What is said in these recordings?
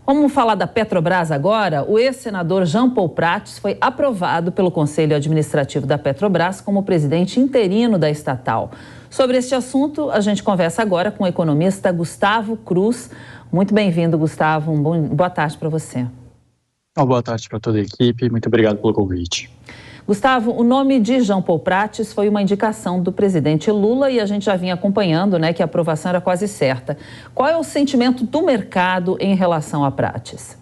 Vamos falar da Petrobras agora. O ex-senador Jean Paul Prats foi aprovado pelo Conselho Administrativo da Petrobras como presidente interino da estatal. Sobre este assunto, a gente conversa agora com o economista Gustavo Cruz. Muito bem-vindo, Gustavo. Boa tarde para você. Boa tarde para toda a equipe. Muito obrigado pelo convite. Gustavo, o nome de Jean Paul Prats foi uma indicação do presidente Lula e a gente já vinha acompanhando, que a aprovação era quase certa. Qual é o sentimento do mercado em relação a Prats?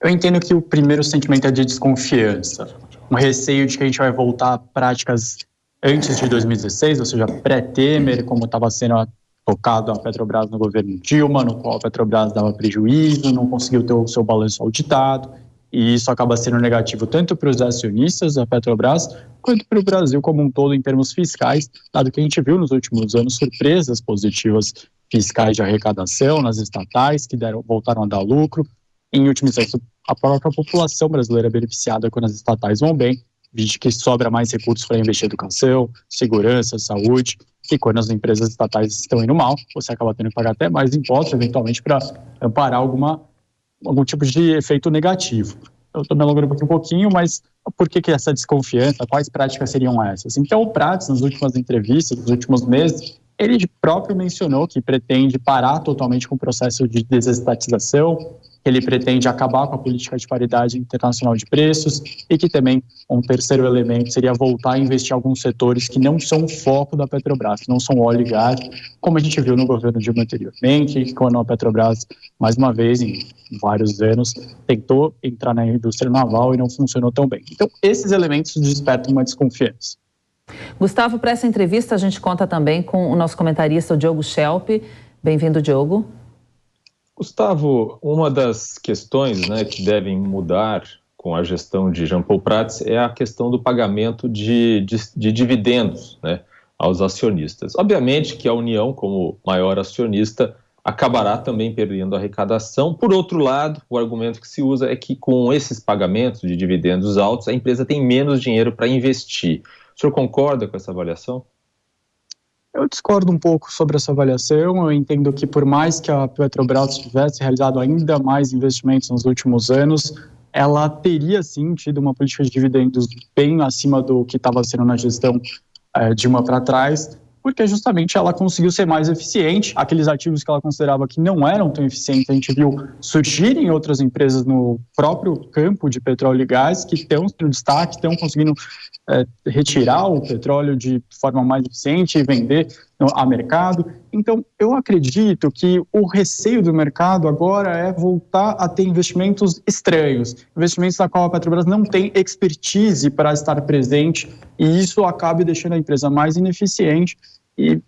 Eu entendo que o primeiro sentimento é de desconfiança, um receio de que a gente vai voltar a práticas antes de 2016, ou seja, pré-Temer, como estava sendo tocado a Petrobras no governo Dilma, no qual a Petrobras dava prejuízo, não conseguiu ter o seu balanço auditado. E isso acaba sendo negativo tanto para os acionistas da Petrobras, quanto para o Brasil como um todo em termos fiscais, dado que a gente viu nos últimos anos surpresas positivas fiscais de arrecadação nas estatais, que voltaram a dar lucro. Em última instância, a própria população brasileira é beneficiada quando as estatais vão bem, visto que sobra mais recursos para investir em educação, segurança, saúde, e quando as empresas estatais estão indo mal, você acaba tendo que pagar até mais impostos, eventualmente, para amparar algum tipo de efeito negativo. Eu estou me alongando um pouquinho, mas por que essa desconfiança? Quais práticas seriam essas? Então, o Prats, nas últimas entrevistas, nos últimos meses, ele próprio mencionou que pretende parar totalmente com o processo de desestatização, que ele pretende acabar com a política de paridade internacional de preços e que também um terceiro elemento seria voltar a investir em alguns setores que não são o foco da Petrobras, que não são óleo e gás, como a gente viu no governo Dilma anteriormente, quando a Petrobras, mais uma vez, em vários anos, tentou entrar na indústria naval e não funcionou tão bem. Então, esses elementos despertam uma desconfiança. Gustavo, para essa entrevista a gente conta também com o nosso comentarista, o Diogo Schelp. Bem-vindo, Diogo. Gustavo, uma das questões que devem mudar com a gestão de Jean Paul Prats é a questão do pagamento de dividendos aos acionistas. Obviamente que a União, como maior acionista, acabará também perdendo arrecadação. Por outro lado, o argumento que se usa é que com esses pagamentos de dividendos altos, a empresa tem menos dinheiro para investir. O senhor concorda com essa avaliação? Eu discordo um pouco sobre essa avaliação. Eu entendo que por mais que a Petrobras tivesse realizado ainda mais investimentos nos últimos anos, ela teria sim tido uma política de dividendos bem acima do que estava sendo na gestão Dilma para trás, porque justamente ela conseguiu ser mais eficiente. Aqueles ativos que ela considerava que não eram tão eficientes, a gente viu surgirem outras empresas no próprio campo de petróleo e gás que estão tendo destaque, estão conseguindo retirar o petróleo de forma mais eficiente e vender a mercado. Então, eu acredito que o receio do mercado agora é voltar a ter investimentos estranhos, investimentos na qual a Petrobras não tem expertise para estar presente, e isso acabe deixando a empresa mais ineficiente. E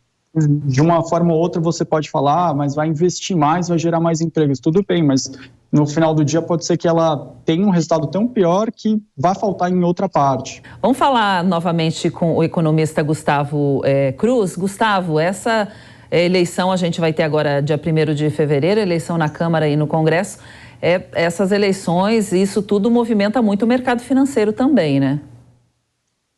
de uma forma ou outra você pode falar, mas vai investir mais, vai gerar mais empregos. Tudo bem, mas no final do dia pode ser que ela tenha um resultado tão pior que vai faltar em outra parte. Vamos falar novamente com o economista Gustavo Cruz. Gustavo, essa eleição a gente vai ter agora dia 1º de fevereiro, eleição na Câmara e no Congresso. Essas eleições, isso tudo movimenta muito o mercado financeiro também, né?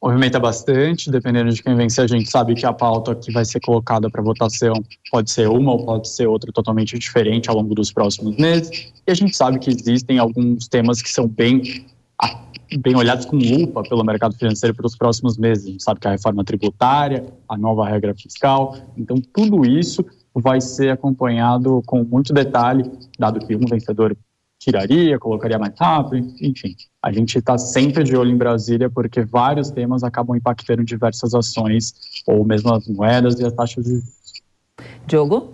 Movimenta bastante, dependendo de quem vencer, a gente sabe que a pauta que vai ser colocada para votação pode ser uma ou pode ser outra totalmente diferente ao longo dos próximos meses. E a gente sabe que existem alguns temas que são bem olhados com lupa pelo mercado financeiro para os próximos meses. A gente sabe que a reforma tributária, a nova regra fiscal, então tudo isso vai ser acompanhado com muito detalhe, dado que um vencedor tiraria, colocaria mais rápido, enfim. A gente está sempre de olho em Brasília porque vários temas acabam impactando diversas ações ou mesmo as moedas e as taxas de juros. Diogo?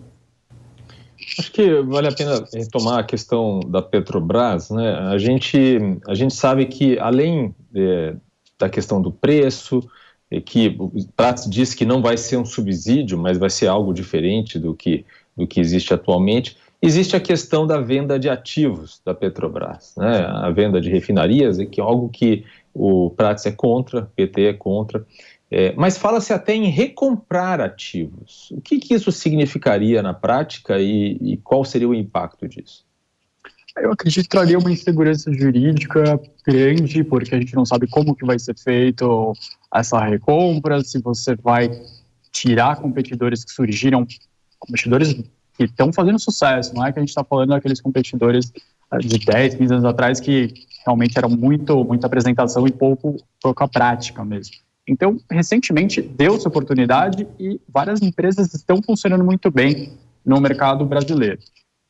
Acho que vale a pena retomar a questão da Petrobras, A gente sabe que além da questão do preço, que o Prats diz que não vai ser um subsídio, mas vai ser algo diferente do que existe atualmente. Existe a questão da venda de ativos da Petrobras, a venda de refinarias, que é algo que o Prats é contra, o PT é contra, mas fala-se até em recomprar ativos. O que isso significaria na prática e qual seria o impacto disso? Eu acredito que traria uma insegurança jurídica grande, porque a gente não sabe como que vai ser feito essa recompra, se você vai tirar competidores que surgiram, competidores que estão fazendo sucesso. Não é que a gente está falando daqueles competidores de 10, 15 anos atrás que realmente eram muita apresentação e pouca prática mesmo. Então, recentemente, deu-se oportunidade e várias empresas estão funcionando muito bem no mercado brasileiro.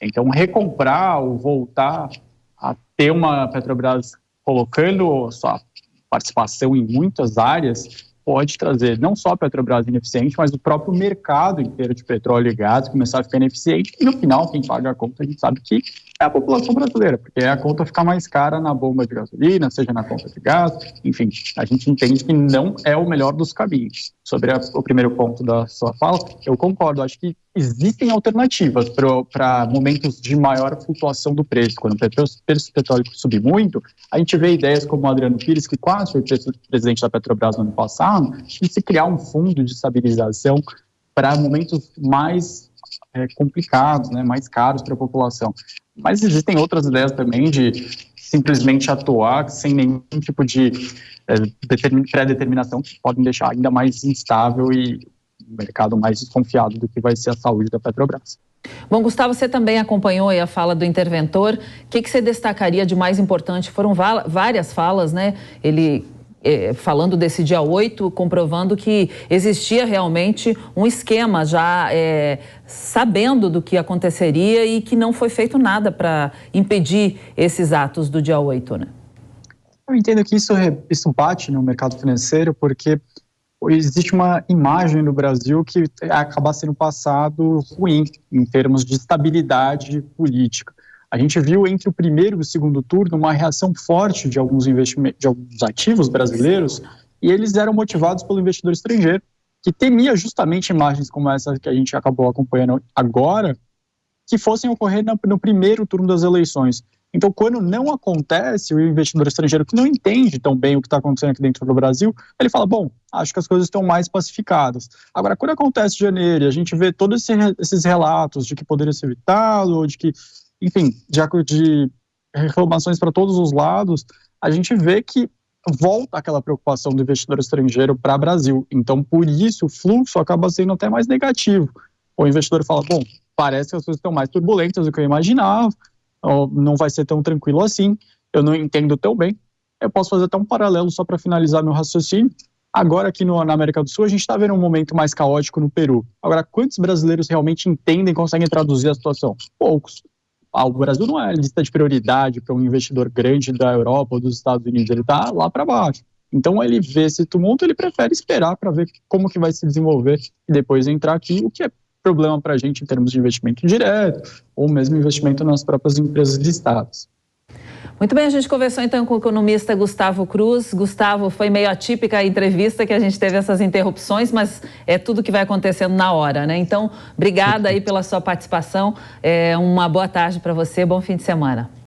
Então, recomprar ou voltar a ter uma Petrobras colocando sua participação em muitas áreas pode trazer não só a Petrobras ineficiente, mas o próprio mercado inteiro de petróleo e gás começar a ficar ineficiente e no final quem paga a conta a gente sabe que é a população brasileira, porque a conta fica mais cara na bomba de gasolina, seja na conta de gás, enfim, a gente entende que não é o melhor dos caminhos. Sobre o primeiro ponto da sua fala, eu concordo, acho que existem alternativas para momentos de maior flutuação do preço. Quando o preço do petróleo subir muito, a gente vê ideias como o Adriano Pires, que quase foi presidente da Petrobras no ano passado, de se criar um fundo de estabilização para momentos mais complicados, né, mais caros para a população. Mas existem outras ideias também de simplesmente atuar sem nenhum tipo de pré-determinação que podem deixar ainda mais instável e o mercado mais desconfiado do que vai ser a saúde da Petrobras. Bom, Gustavo, você também acompanhou aí a fala do interventor. O que você destacaria de mais importante? Foram várias falas, né? Ele falando desse dia 8, comprovando que existia realmente um esquema já sabendo do que aconteceria e que não foi feito nada para impedir esses atos do dia 8, né? Eu entendo que isso bate no mercado financeiro porque existe uma imagem no Brasil que acaba sendo passado ruim em termos de estabilidade política. A gente viu entre o primeiro e o segundo turno uma reação forte de alguns investimentos, de alguns ativos brasileiros, e eles eram motivados pelo investidor estrangeiro, que temia justamente imagens como essa que a gente acabou acompanhando agora, que fossem ocorrer no primeiro turno das eleições. Então, quando não acontece, o investidor estrangeiro que não entende tão bem o que está acontecendo aqui dentro do Brasil, ele fala, bom, acho que as coisas estão mais pacificadas. Agora, quando acontece em janeiro e a gente vê todos esses relatos de que poderia ser evitado, ou de que, enfim, de reclamações para todos os lados, a gente vê que volta aquela preocupação do investidor estrangeiro para o Brasil. Então, por isso, o fluxo acaba sendo até mais negativo. O investidor fala, bom, parece que as coisas estão mais turbulentas do que eu imaginava, não vai ser tão tranquilo assim, eu não entendo tão bem. Eu posso fazer até um paralelo só para finalizar meu raciocínio. Agora aqui na América do Sul a gente está vendo um momento mais caótico no Peru. Agora, quantos brasileiros realmente entendem e conseguem traduzir a situação? Poucos. O Brasil não é lista de prioridade para um investidor grande da Europa ou dos Estados Unidos, ele está lá para baixo. Então ele vê esse tumulto, ele prefere esperar para ver como que vai se desenvolver e depois entrar aqui, o que é problema para a gente em termos de investimento direto ou mesmo investimento nas próprias empresas listadas. Muito bem, a gente conversou então com o economista Gustavo Cruz. Gustavo, foi meio atípica a entrevista que a gente teve essas interrupções, mas é tudo que vai acontecendo na hora, né? Então, obrigada aí pela sua participação. Uma boa tarde para você, bom fim de semana.